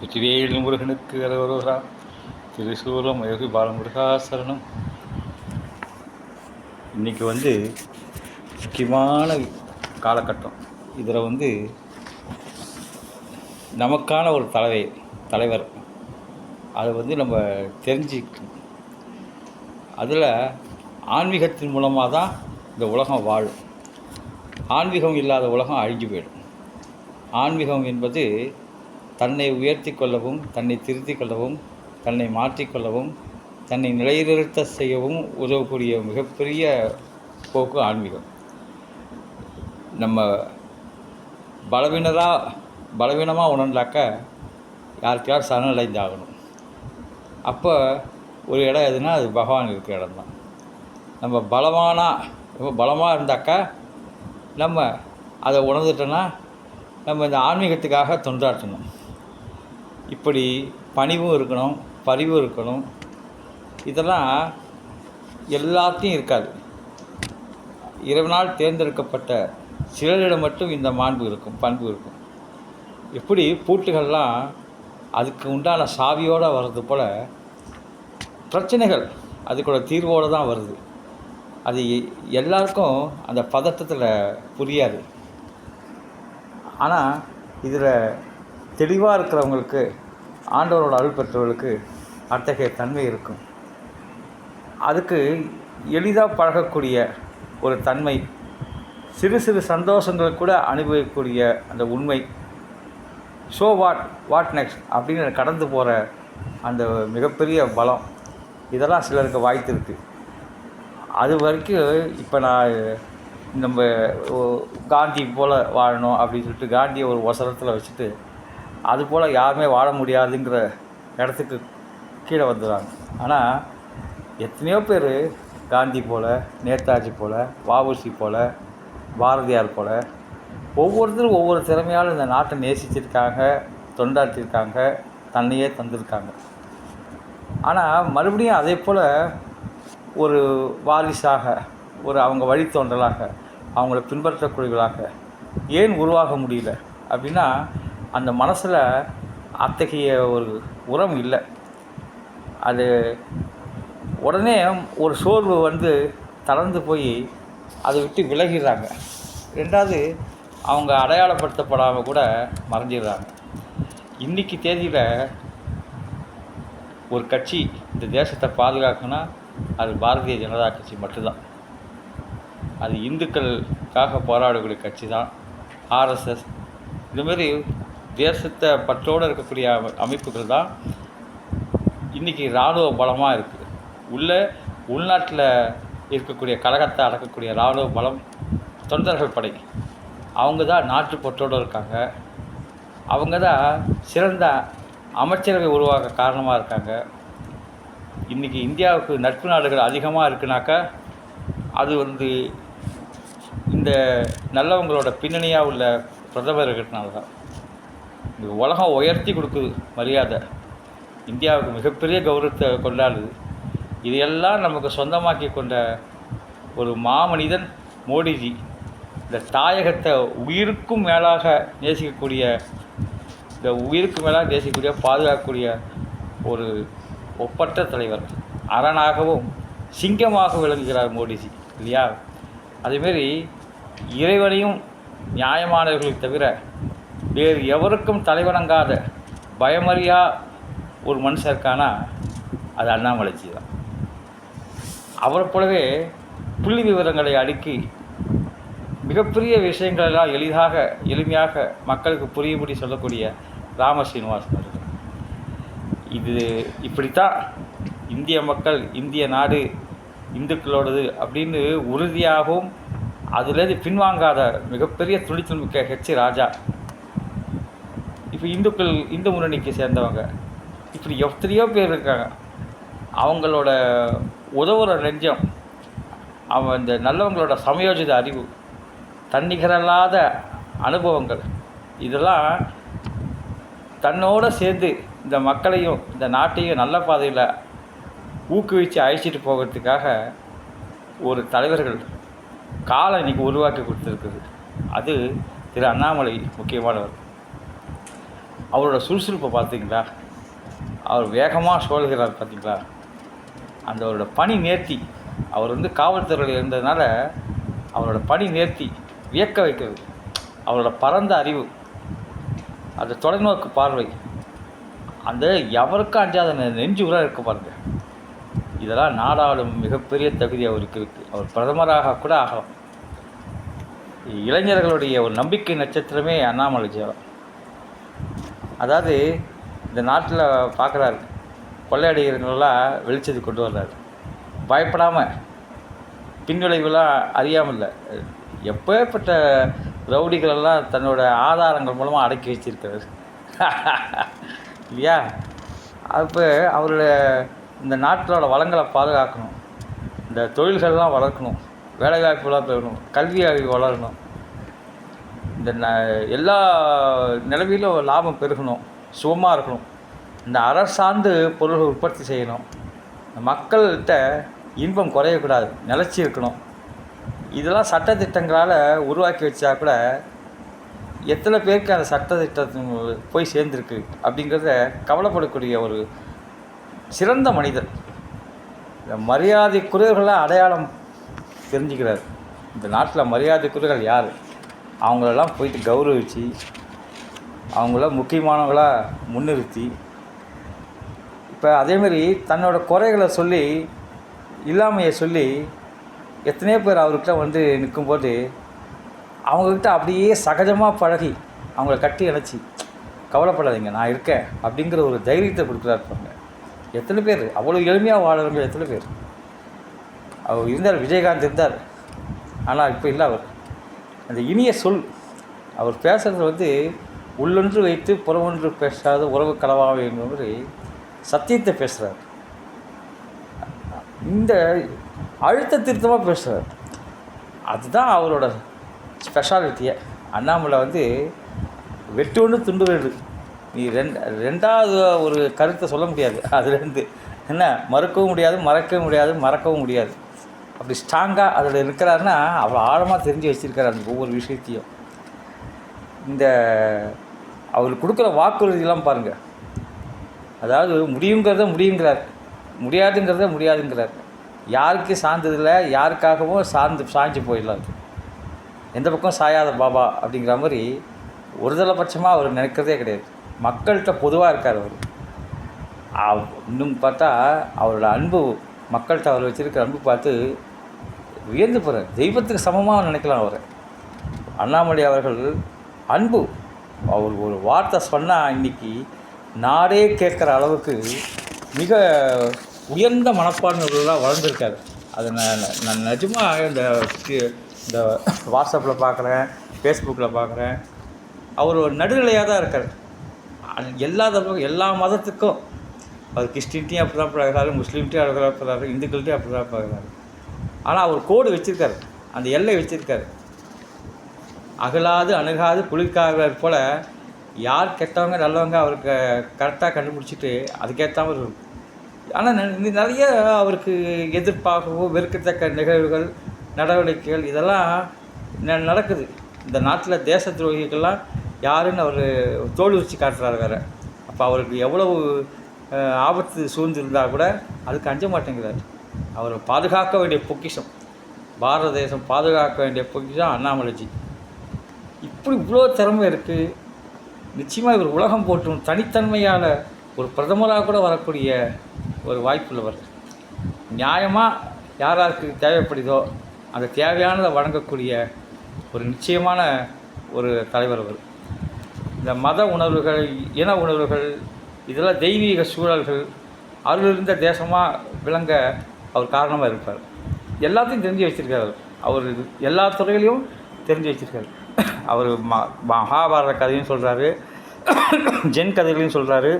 வெற்றிவேல் முருகனுக்கு அரோகரா. திருசூலம் யோகி பாலமுருகாசரணம். இன்றைக்கி முக்கியமான காலகட்டம். இதில் நமக்கான ஒரு தலைவர் அதை நம்ம தெரிஞ்சுக்கணும். அதில் ஆன்மீகத்தின் மூலமாக தான் இந்த உலகம் வாழும். ஆன்மீகம் இல்லாத உலகம் அழிஞ்சு போயிடும். ஆன்மீகம் என்பது தன்னை உயர்த்தி கொள்ளவும், தன்னை திருத்தி கொள்ளவும், தன்னை மாற்றிக்கொள்ளவும், தன்னை நிலைநிறுத்த செய்யவும் உதவக்கூடிய மிகப்பெரிய போக்கு ஆன்மீகம். நம்ம பலவீனமாக உணர்ந்தாக்க யாருக்கையாவது சரணடைந்தாகணும். அப்போ ஒரு இடம் எதுனா அது பகவான் இருக்கிற இடம் தான். நம்ம பலமாக இருந்தாக்கா நம்ம அதை உணர்ந்துட்டோன்னா நம்ம இந்த ஆன்மீகத்துக்காக தொண்டாற்றணும். இப்படி பணிவும் இருக்கணும், பரிவும் இருக்கணும். இதெல்லாம் எல்லாத்தையும் இருக்காது. இறைவனால் தேர்ந்தெடுக்கப்பட்ட சிலரிடம் மட்டும் இந்த பண்பு இருக்கும். எப்படி பூட்டுகள்லாம் அதுக்கு உண்டான சாவியோடு வர்றது போல் பிரச்சனைகள் அதுக்கூட தீர்வோடு தான் வருது. அது எல்லாருக்கும் அந்த பதட்டத்தில் புரியாது. ஆனால் இதில் தெளிவாக இருக்கிறவங்களுக்கு, ஆண்டவரோட அருள் பெற்றவர்களுக்கு அத்தகைய தன்மை இருக்கும். அதுக்கு எளிதாக பழகக்கூடிய ஒரு தன்மை, சிறு சிறு சந்தோஷங்கள் கூட அனுபவிக்கக்கூடிய அந்த உண்மை, ஸோ வாட் நெக்ஸ்ட் அப்படின்னு கடந்து போகிற அந்த மிகப்பெரிய பலம், இதெல்லாம் சிலருக்கு வாய்த்திருக்கு. அது வரைக்கும் இப்போ நான் நம்ம காந்தி போல் வாழணும் அப்படின்னு சொல்லிட்டு காந்தியை ஒரு ஒசரத்தில் வச்சுட்டு அது போல் யாருமே வாழ முடியாதுங்கிற இடத்துக்கு கீழே வந்துடுறாங்க. ஆனால் எத்தனையோ பேர் காந்தி போல், நேதாஜி போல், வஉசி போல், பாரதியார் போல் ஒவ்வொருத்தரும் ஒவ்வொரு திறமையால் இந்த நாட்டை நேசிச்சிருக்காங்க, தொண்டாற்றிருக்காங்க, தன்னையே தந்திருக்காங்க. ஆனால் மறுபடியும் அதே போல் ஒரு வாரிசாக, ஒரு அவங்க வழித்தோன்றலாக, அவங்கள பின்பற்றக்கூடியவர்களாக ஏன் உருவாக முடியல அப்படின்னா அந்த மனசில் அத்தகைய ஒரு உரம் இல்லை. அது உடனே ஒரு சோர்வு தளர்ந்து போய் அதை விட்டு விலகிடுறாங்க. ரெண்டாவது, அவங்க அடையாளப்படுத்தப்படாமல் கூட மறைஞ்சிடுறாங்க. இன்றைக்கி தேதியில் ஒரு கட்சி இந்த தேசத்தை பாதுகாக்கணும்னா அது பாரதிய ஜனதா கட்சி மட்டும்தான். அது இந்துக்களுக்காக போராடக்கூடிய கட்சி தான். ஆர்எஸ்எஸ் இதுமாரி தேசத்தை பற்றோடு இருக்கக்கூடிய அமைப்புகள் தான் இன்றைக்கி இராணுவ பலமாக இருக்குது. உள்நாட்டில் இருக்கக்கூடிய கழகத்தை அடக்கக்கூடிய இராணுவ பலம் தொண்டர்கள் படை. அவங்க தான் நாட்டு பற்றோடு இருக்காங்க. அவங்க தான் சிறந்த அமைச்சரவை உருவாக்க காரணமாக இருக்காங்க. இன்றைக்கி இந்தியாவுக்கு நட்பு நாடுகள் அதிகமாக இருக்குனாக்கா அது இந்த நல்லவங்களோட பின்னணியாக உள்ள பிரதமர்கள்னால தான். இந்த உலகம் உயர்த்தி கொடுக்குது மரியாதை, இந்தியாவுக்கு மிகப்பெரிய கௌரவத்தை கொண்டாடுது. இதையெல்லாம் நமக்கு சொந்தமாக்கி கொண்ட ஒரு மாமனிதன் மோடிஜி. இந்த தாயகத்தை உயிருக்கும் மேலாக நேசிக்கக்கூடிய, பாதுகாக்கக்கூடிய ஒரு ஒப்பற்ற தலைவர். அரணாகவும் சிங்கமாக விளங்குகிறார் மோடிஜி, இல்லையா? அதேமாரி இறைவனையும் நியாயமானவர்களை தவிர வேறு எவருக்கும் தலைவணங்காத பயமறியா ஒரு மனுஷன் இருக்கானா அது அண்ணாமலைஜி தான். அவரை போலவே புள்ளி விவரங்களை அடுக்கி மிகப்பெரிய விஷயங்களெல்லாம் எளிமையாக மக்களுக்கு புரியும்படி சொல்லக்கூடிய ராம ஸ்ரீனிவாசன் அவர்கள். இது இப்படித்தான் இந்திய மக்கள், இந்திய நாடு இந்துக்களோடது அப்படின்னு உறுதியாகவும் அதுலேருந்து பின்வாங்காத மிகப்பெரிய துணிச்சல் மிக்க ஹெச் ராஜா. இப்போ இந்து முன்னணிக்கு சேர்ந்தவங்க இப்படி எத்தனையோ பேர் இருக்காங்க. அவங்களோட உதவுற நெஞ்சம், இந்த நல்லவங்களோட சமயோஜித அறிவு, தன்னிகரல்லாத அனுபவங்கள், இதெல்லாம் தன்னோடு சேர்ந்து இந்த மக்களையும் இந்த நாட்டையும் நல்ல பாதையில் ஊக்குவித்து அழைச்சிட்டு போகிறதுக்காக ஒரு தலைவர்கள் காலம் இன்றைக்கி உருவாக்கி கொடுத்துருக்குது. அது திரு அண்ணாமலை முக்கியமானவர். அவரோட சுறுசுறுப்பை பார்த்தீங்களா? அவர் வேகமாக சுழல்கிறார் பார்த்தீங்களா? அவரோட பணி நேர்த்தி, அவர் வந்து காவல்துறையில் இருந்ததுனால அவரோட பணி நேர்த்தி வியக்க வைக்கிறது. அவரோட பரந்த அறிவு, அந்த தொலைநோக்கு பார்வை, அந்த எவருக்கும் அஞ்சாத நெஞ்சு உரம் இருக்க பாருங்க. இதெல்லாம் நாடாளும் மிகப்பெரிய தகுதி அவருக்கு இருக்குது. அவர் பிரதமராக கூட ஆகலாம். இளைஞர்களுடைய ஒரு நம்பிக்கை நட்சத்திரமே அண்ணாமலை ஜெயராம். அதாவது இந்த நாட்டில் பார்க்குறாரு, கொள்ளையடிக்கிறவங்களெல்லாம் வெளிச்சத்துக்கு கொண்டு வர்றாரு. பயப்படாமல், பின்விளைவுலாம் அறியாமல் இல்லை. எப்பேற்பட்ட ரவுடிகளெல்லாம் தன்னோட ஆதாரங்கள் மூலமாக அடக்கி வச்சிருக்கிறார் இல்லையா? அப்போ அவரோட இந்த நாட்டோட வளங்களை பாதுகாக்கணும், இந்த தொழில்கள்லாம் வளர்க்கணும், வேலைவாய்ப்புலாம் பெறணும், கல்வி அறிவு வளரணும், இந்த எல்லா நிலவிலும் லாபம் பெருகணும், சுகமாக இருக்கணும், இந்த அரசார்ந்து பொருள்கள் உற்பத்தி செய்யணும், மக்கள்கிட்ட இன்பம் குறையக்கூடாது, நிலச்சி இருக்கணும். இதெல்லாம் சட்டத்திட்டங்களால் உருவாக்கி வச்சா கூட எத்தனை பேருக்கு அந்த சட்டத்திட்டம் போய் சேர்ந்துருக்கு அப்படிங்கிறத கவலைப்படக்கூடிய ஒரு சிறந்த மனிதர். இந்த மரியாதைக்குரியவர்களாக அடையாளம் தெரிஞ்சுக்கிறார். இந்த நாட்டில் மரியாதைக்குரியவர்கள் யார், அவங்களெல்லாம் போயிட்டு கௌரவித்து அவங்கள முக்கியமானவங்களாக முன்னிறுத்தி, இப்போ அதேமாரி தன்னோட குறைகளை சொல்லி, இல்லாமையை சொல்லி எத்தனையோ பேர் அவர்கிட்ட வந்து நிற்கும்போது அவங்கக்கிட்ட அப்படியே சகஜமாக பழகி அவங்கள கட்டி அணைச்சி, கவலைப்படாதீங்க நான் இருக்கேன் அப்படிங்கிற ஒரு தைரியத்தை கொடுக்குறாருப்பாங்க. எத்தனை பேர் அவ்வளோ எளிமையாக வாழறவங்க, எத்தனை பேர். அவர் இருந்தார், விஜயகாந்த் இருந்தார், ஆனால் இப்போ இல்லை. அவர் அந்த இனிய சொல், அவர் பேசுகிறது வந்து உள்ளொன்று வைத்து புறமொன்று பேசாத உறவு களவாக என்கிற மாதிரி சத்தியத்தை பேசுகிறார். இந்த அழுத்த திருத்தமாக பேசுகிறார். அதுதான் அவரோட ஸ்பெஷாலிட்டியை. அண்ணாமலை வந்து வெட்டு ஒன்று துண்டு ரெண்டு, நீ ரெண்டாவது ஒரு கருத்தை சொல்ல முடியாது. அதுலேருந்து என்ன மறுக்கவும் முடியாது, மறக்கவும் முடியாது, மறக்கவும் முடியாது. அப்படி ஸ்ட்ராங்காக அதில் இருக்கிறாருன்னா அவ்வளோ ஆழமாக தெரிஞ்சு வச்சுருக்காரு அந்த ஒவ்வொரு விஷயத்தையும். இந்த அவர் கொடுக்குற வாக்குறுதியெல்லாம் பாருங்கள். அதாவது முடியுங்கிறத முடியுங்கிறார், முடியாதுங்கிறத முடியாதுங்கிறார். யாருக்கு சார்ந்ததில்லை, யாருக்காகவும் சாய்ஞ்சு போயிடலாம். எந்த பக்கம் சாயாத பாபா அப்படிங்கிற மாதிரி ஒருதலைபட்சமாக அவர் நினைக்கிறதே கிடையாது. மக்கள்கிட்ட பொதுவாக இருக்கார் அவர். இன்னும் பார்த்தா அவரோட அன்பு, மக்கள்கிட்ட அவர் வச்சுருக்கிற அன்பு பார்த்து வியந்து போகிறார். தெய்வத்துக்கு சமமாக நினைக்கலாம் அவர். அண்ணாமலை அவர்கள் அன்பு, அவர் ஒரு வார்த்தை சொன்னால் இன்றைக்கி நாடே கேட்குற அளவுக்கு மிக உயர்ந்த மனப்பான்மைகளாக வளர்ந்துருக்காரு. அதை நான் நிஜமாக இந்த வாட்ஸ்அப்பில் பார்க்குறேன், ஃபேஸ்புக்கில் பார்க்குறேன். அவர் ஒரு நடுநிலையாக தான் இருக்கார். எல்லா மதத்துக்கும் அவர் கிறிஸ்டின்ட்டையும் அப்படி தான் பழகிறாரு, முஸ்லீம்கிட்டையும் அப்படி தான் பழகிறாரு, இந்துக்கள்கிட்டையும் அப்படி தான் பழகிறாரு. ஆனால் அவர் கோடு வச்சுருக்காரு, அந்த எல்லை வச்சுருக்காரு. அகலாது அணுகாது குளிர்காரர் போல் யார் கெட்டவங்க நல்லவங்க அவருக்கு கரெக்டாக கண்டுபிடிச்சிட்டு அதுக்கேற்றாமல் இருக்கும். ஆனால் நிறைய அவருக்கு எதிர்ப்பாகவோ வெறுக்கத்தக்க நிகழ்வுகள், நடவடிக்கைகள் இதெல்லாம் நடக்குது. இந்த நாட்டில் தேச துரோகிகள்லாம் யாருன்னு அவர் தோல் வச்சு காட்டுறாரு வேறு. அப்போ அவருக்கு எவ்வளவு ஆபத்து சூழ்ந்திருந்தால் கூட அதுக்கு அஞ்ச மாட்டேங்கிறார். அவரை பாதுகாக்க வேண்டிய பொக்கிஷம், பாரத தேசம் பாதுகாக்க வேண்டிய பொக்கிஷம் அண்ணாமலைஜி. இப்படி இவ்வளோ திறமை இருக்குது. நிச்சயமாக இவர் உலகம் போற்றும் தனித்தன்மையான ஒரு பிரதமராக கூட வரக்கூடிய ஒரு வாய்ப்புள்ளவர். நியாயமாக யாராருக்கு தேவைப்படுதோ அந்த தேவையானதை வழங்கக்கூடிய ஒரு நிச்சயமான ஒரு தலைவர் அவர். இந்த மத உணர்வுகள், இன உணர்வுகள், இதெல்லாம் தெய்வீக சூழல்கள் அருளிருந்த தேசமாக விளங்க அவர் காரணமாக இருப்பார். எல்லாத்தையும் தெரிஞ்சு வச்சுருக்கார் அவர். எல்லா துறைகளையும் தெரிஞ்சு வச்சுருக்காரு அவர். மகாபாரத கதையும் சொல்கிறாரு, ஜென் கதைகளையும் சொல்கிறாரு.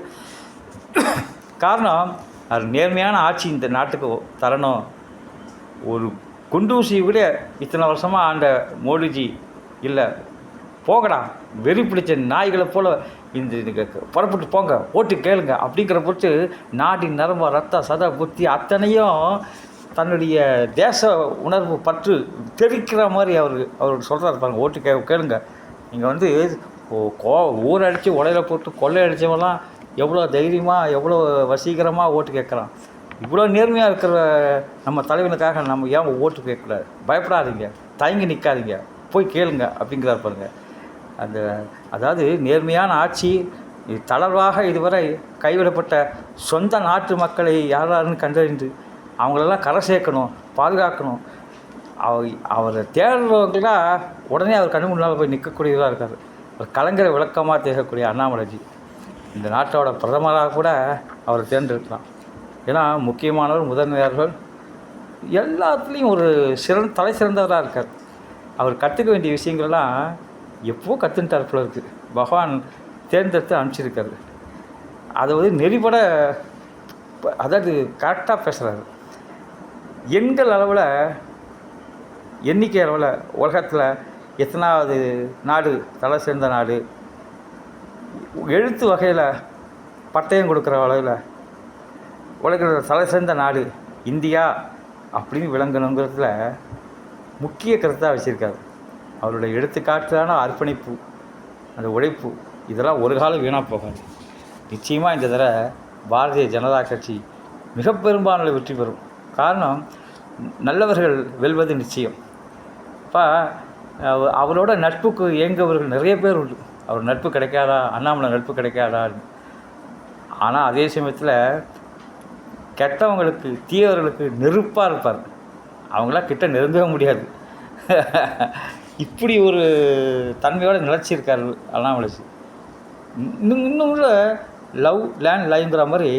காரணம் அவர் நேர்மையான ஆட்சி இந்த நாட்டுக்கு தரணும். ஒரு குண்டூசி விட இத்தனை வருஷமாக ஆண்ட மோடிஜி இல்லை, போகடா வெறி பிடிச்ச நாய்களை போல் இந்த புறப்பட்டு போங்க, ஓட்டு கேளுங்க அப்படிங்கிற பொறுத்து நாட்டின் நரம்பு, ரத்த, சத, புத்தி அத்தனையும் தன்னுடைய தேச உணர்வு பற்று தெரிக்கிற மாதிரி அவருக்கு சொல்கிறாரு பாருங்க. ஓட்டு கேளுங்க, நீங்கள் வந்து ஊரை அடித்து உலையில போட்டு கொள்ளை அடித்தவெல்லாம் எவ்வளோ தைரியமாக எவ்வளோ வசீகரமாக ஓட்டு கேட்குறான். இவ்வளோ நேர்மையாக இருக்கிற நம்ம தலைவனுக்காக நம்ம ஏன் ஓட்டு கேட்கக்கூடாது? பயப்படாதீங்க, தயங்கி நிற்காதீங்க, போய் கேளுங்க அப்படிங்கிறார் பாருங்க. அதாவது நேர்மையான ஆட்சி தளர்வாக இதுவரை கைவிடப்பட்ட சொந்த நாட்டு மக்களை யாராருன்னு கண்டறிந்து அவங்களெல்லாம் கரை சேர்க்கணும், பாதுகாக்கணும். அவரை தேடுறவங்களாம் உடனே அவர் கண்ணு முன்னால் போய் நிற்கக்கூடியதாக இருக்கார். ஒரு கலைஞரை விளக்கமாக தேகக்கூடிய அண்ணாமலைஜி இந்த நாட்டோட பிரதமராக கூட அவரை தேர்ந்தெடுக்கலாம். ஏன்னா முக்கியமானவர், முதன்மையாளர்கள் எல்லாத்துலேயும் ஒரு தலை சிறந்தவராக இருக்கார். அவர் கற்றுக்க வேண்டிய விஷயங்கள்லாம் எப்போ கற்றுன்ட்டார் போல இருக்குது. பகவான் தேர்ந்தெடுத்து அனுப்பிச்சிருக்காரு. அதை நெறிப்பட அதாவது கரெக்டாக பேசுகிறாரு. எண்கள் அளவில், எண்ணிக்கை அளவில் உலகத்தில் எத்தனாவது நாடு தலை சேர்ந்த நாடு, எழுத்து வகையில் பட்டயம் கொடுக்குற அளவில் உலகில் தலை சேர்ந்த நாடு இந்தியா அப்படின்னு விளங்கணுங்கிறதுல முக்கிய கருத்தாக வச்சுருக்காரு. அவருடைய எடுத்துக்காட்டான அர்ப்பணிப்பு, அந்த உழைப்பு, இதெல்லாம் ஒரு காலம் வீணாக போகாது. நிச்சயமாக இந்த தடவை பாரதிய ஜனதா கட்சி மிக பெரும்பான்மை வெற்றி பெறும். காரணம், நல்லவர்கள் வெல்வது நிச்சயம். இப்போ அவரோட நட்புக்கு இயங்குபவர்கள் நிறைய பேர் உண்டு. அவர் நட்பு கிடைக்காதா, அண்ணாமலை நட்பு கிடைக்காதா. ஆனால் அதே சமயத்தில் கெட்டவங்களுக்கு, தீயவர்களுக்கு நெருப்பாக இருப்பார். அவங்களாம் கிட்ட நெருங்கவே முடியாது. இப்படி ஒரு தன்மையோடு நிலச்சிருக்கார் அண்ணாமலைஜி. இன்னும் லவ் லேண்ட் லைங்கிற மாதிரி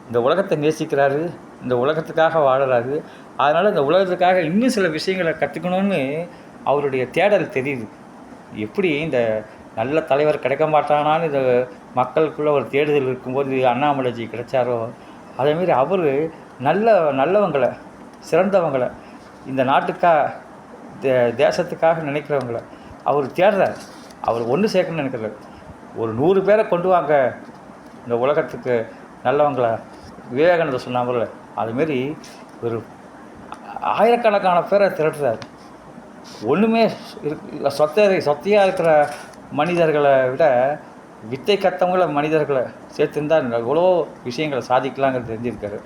இந்த உலகத்தை நேசிக்கிறாரு, இந்த உலகத்துக்காக வாழறாரு. அதனால் இந்த உலகத்துக்காக இன்னும் சில விஷயங்களை கற்றுக்கணும்னு அவருடைய தேடல் தெரியுது. எப்படி இந்த நல்ல தலைவர் கிடைக்க மாட்டானான்னு இந்த மக்களுக்குள்ளே ஒரு தேடுதல் இருக்கும்போது அண்ணாமலைஜி கிடைச்சாரோ, அதேமாரி அவர் நல்லவங்களை, சிறந்தவங்களை, இந்த நாட்டுக்காக தேசத்துக்காக நினைக்கிறவங்கள அவர் தேடுறார். அவர் ஒன்று சேர்க்கணும்னு நினைக்கிறார். ஒரு 100 பேரை கொண்டு வாங்க இந்த உலகத்துக்கு நல்லவங்களை, விவேகானந்தர் சொன்னாங்கல்ல, அதுமாரி ஒரு ஆயிரக்கணக்கான பேரை திரட்டுறார். ஒன்றுமே சொத்தையாக இருக்கிற மனிதர்களை விட வித்தை கத்தவங்கள மனிதர்களை சேர்த்துருந்தால் எவ்வளோ விஷயங்களை சாதிக்கலாங்கிறது தெரிஞ்சிருக்காரு.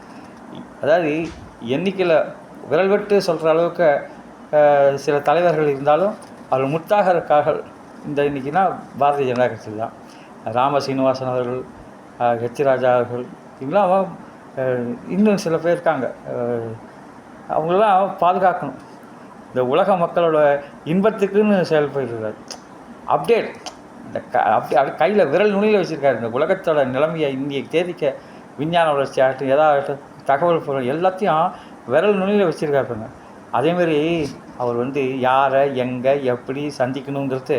அதாவது எண்ணிக்கையில் விரல் விட்டு சொல்கிற அளவுக்கு சில தலைவர்கள் இருந்தாலும் அவர் முத்தாக இருக்காக இந்த இன்றைக்கினா பாரதிய ஜனதா கட்சி தான். ராம சீனிவாசன் அவர்கள், ஹெச் ராஜா அவர்கள், இவங்களாம் இன்னும் சில பேர் இருக்காங்க. அவங்களெலாம் பாதுகாக்கணும். இந்த உலக மக்களோட இன்பத்துக்குன்னு செயல்படுறார். அப்டேட் இந்த அப்படி கையில் விரல் நுனியில் வச்சுருக்காரு. இந்த உலகத்தோட நிலைமையை இன்றைய தேதிக்க விஞ்ஞான வளர்ச்சி ஆகட்டும், ஏதாவது தகவல் பொருள் எல்லாத்தையும் விரல் நுனியில் வச்சுருக்காருங்க. அதேமாரி அவர் யாரை எங்கே எப்படி சந்திக்கணுங்கிறது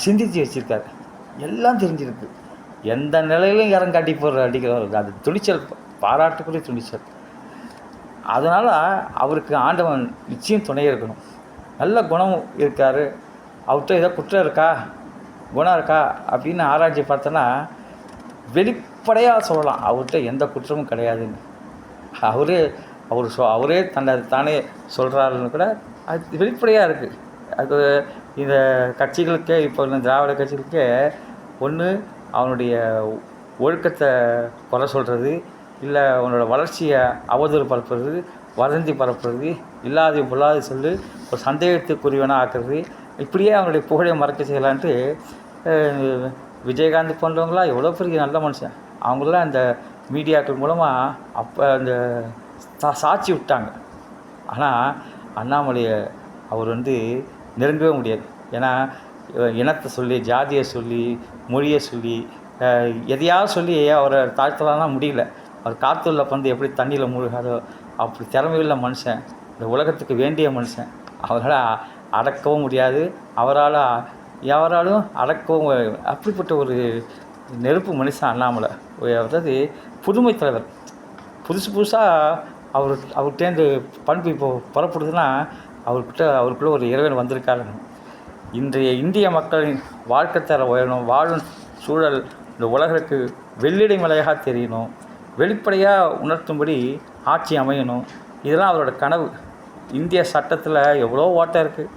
சிந்தித்து வச்சுருக்காரு. எல்லாம் தெரிஞ்சிருக்கு. எந்த நிலையிலும் இறங்காட்டி அடிக்கிறவர். அது துணிச்சல், பாராட்டுக்குரிய துணிச்சல். அதனால் அவருக்கு ஆண்டவன் நிச்சயம் துணை இருக்கணும். நல்ல குணம் இருக்கார். அவர்கிட்ட ஏதோ குற்றம் இருக்கா, குணம் இருக்கா அப்படின்னு ஆராய்ச்சி பார்த்தோன்னா வெளிப்படையாக சொல்லலாம், அவர்கிட்ட எந்த குற்றமும் கிடையாதுன்னு. அவரே தானே சொல்கிறாருன்னு கூட அது வெளிப்படையாக இருக்குது. அது இந்த கட்சிகளுக்கே, இப்போ இந்த திராவிட கட்சிகளுக்கே ஒன்று அவனுடைய ஒழுக்கத்தை குறை சொல்கிறது, இல்லை அவனோட வளர்ச்சியை அவதூறு பரப்புறது, வதந்தி பரப்புறது, இல்லாத பொல்லாத சொல்லி ஒரு சந்தேகத்துக்குரியவனாக ஆக்குறது, இப்படியே அவனுடைய புகழை மறக்க செய்யலான்ட்டு விஜயகாந்த் போன்றவங்களாம் எவ்வளோ பெரிய நல்ல மனுஷன். அவங்களாம் இந்த மீடியாக்கள் மூலமாக அப்போ அந்த சாட்சி விட்டாங்க. ஆனால் அண்ணாமலையை அவர் நெருங்கவே முடியாது. ஏன்னா இனத்தை சொல்லி, ஜாதியை சொல்லி, மொழியை சொல்லி, எதையாவது சொல்லி அவரை தாழ்த்தலாம் முடியல. அவர் காற்றுள்ள பந்து எப்படி தண்ணியில் மூழ்காதோ அப்படி திறமையுள்ள மனுஷன், இந்த உலகத்துக்கு வேண்டிய மனுஷன். அவரால் அடக்கவும் முடியாது, யாராலும் அடக்கவும். அப்படிப்பட்ட ஒரு நெருப்பு மனுஷன் அண்ணாமலை. அதாவது புதுமை தலைவர். புதுசாக அவர்கிட்டேருந்து பண்பு இப்போ புறப்படுதுன்னா அவருக்குள்ளே ஒரு இறைவன் வந்திருக்காரு. இன்றைய இந்திய மக்களின் வாழ்க்கை தர உயரணும், வாழும் சூழல் இந்த உலகிற்கு வெள்ளிடை மலையாக தெரியணும், வெளிப்படையாக உணர்த்தும்படி ஆட்சி அமையணும். இதெல்லாம் அவரோட கனவு. இந்திய சட்டத்தில் எவ்வளோ ஓட்டம் இருக்குது.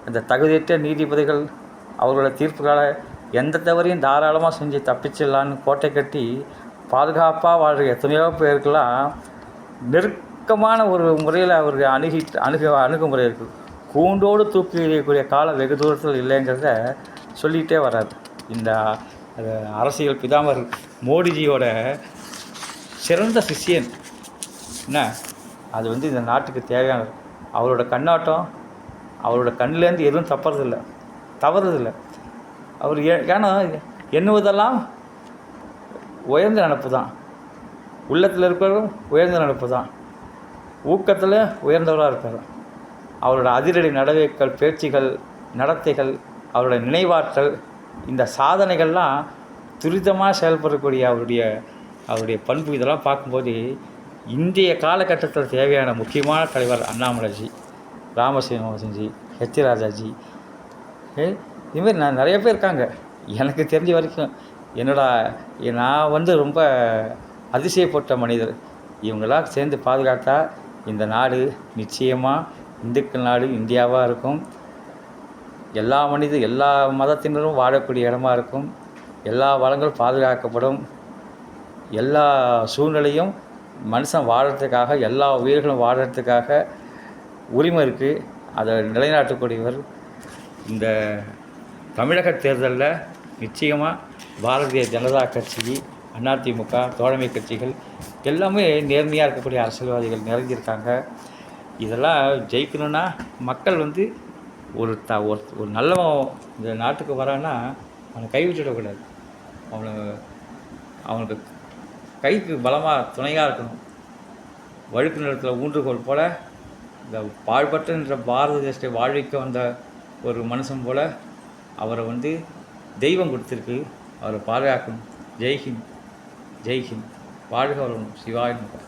இந்த தகுதியற்ற நீதிபதிகள் அவரோட தீர்ப்புகளை எந்த தவறையும் தாராளமாக செஞ்சு தப்பிச்சிடலான்னு கோட்டை கட்டி பாதுகாப்பாக வாழ்கிற எத்தனையோ பேருக்கெல்லாம் நெருக்கமான ஒரு முறையில் அவருக்கு அணுகுமுறை இருக்குது. கூண்டோடு தூக்கி எறியக்கூடிய காலம் வெகு தூரத்தில் இல்லைங்கிறத சொல்லிகிட்டே வர்றாரு. இந்த அரசியல் பிதாமர் மோடிஜியோட சிறந்த சிஷியன் என்ன, அது வந்து இந்த நாட்டுக்கு தேவையானது. அவரோட கண்ணாட்டம், அவரோட கண்ணிலேருந்து எதுவும் தவறுதில்லை. அவர் ஏன்னா எண்ணுவதெல்லாம் உயர்ந்த நினப்பு தான், உள்ளத்தில் இருக்கிறவரும் உயர்ந்த நினப்பு தான், ஊக்கத்தில் உயர்ந்தவராக இருப்பார். அவரோட அதிரடி நடவடிக்கைகள், பேச்சுகள், நடத்தைகள், அவரோட நினைவாற்றல், இந்த சாதனைகள்லாம் துரிதமாக செயல்படக்கூடிய அவருடைய பண்பு இதெல்லாம் பார்க்கும்போது இன்றைய காலகட்டத்தில் தேவையான முக்கியமான தலைவர் அண்ணாமலைஜி, ராமசீனிவாசன்ஜி, ஹெச் ராஜாஜி, இதுமாரி நான் நிறைய பேர் இருக்காங்க. எனக்கு தெரிஞ்ச வரைக்கும் நான் வந்து ரொம்ப அதிசயப்பட்ட மனிதர். இவங்களாம் சேர்ந்து பாதுகாத்தா இந்த நாடு நிச்சயமாக இந்துக்கள் நாடு இந்தியாவாக இருக்கும். எல்லா மதத்தினரும் வாழக்கூடிய இடமா இருக்கும். எல்லா வளங்களும் பாதுகாக்கப்படும். எல்லா சூழ்நிலையும் மனுஷன் வாழறதுக்காக, எல்லா உயிர்களும் வாழறதுக்காக உரிமை இருக்குது. அதை நிலைநாட்டக்கூடியவர். இந்த தமிழக தேர்தலில் நிச்சயமாக பாரதிய ஜனதா கட்சி, அதிமுக, தோழமை கட்சிகள் எல்லாமே நேர்மையாக இருக்கக்கூடிய அரசியல்வாதிகள் நிறைஞ்சிருக்காங்க. இதெல்லாம் ஜெயிக்கணும்னா மக்கள் வந்து ஒரு நல்லவன் இந்த நாட்டுக்கு வரான்னா அவனை கைவிட்டுடக்கூடாது. அவனுக்கு கைக்கு பலமாக துணையாக இருக்கணும். வழுக்கு நிலத்தில் ஊன்றுகோல் போல் இந்த பாழ்பட்ட பாரத தேசத்தை வாழ்விக்க வந்த ஒரு மனுஷன் போல் அவரை வந்து தெய்வம் கொடுத்துருக்கு. அவரை பாதுகாக்கணும். ஜெய்ஹிந்த், ஜெய்ஹிந்த். வாழ்க வளமுடன். சிவாய நமः.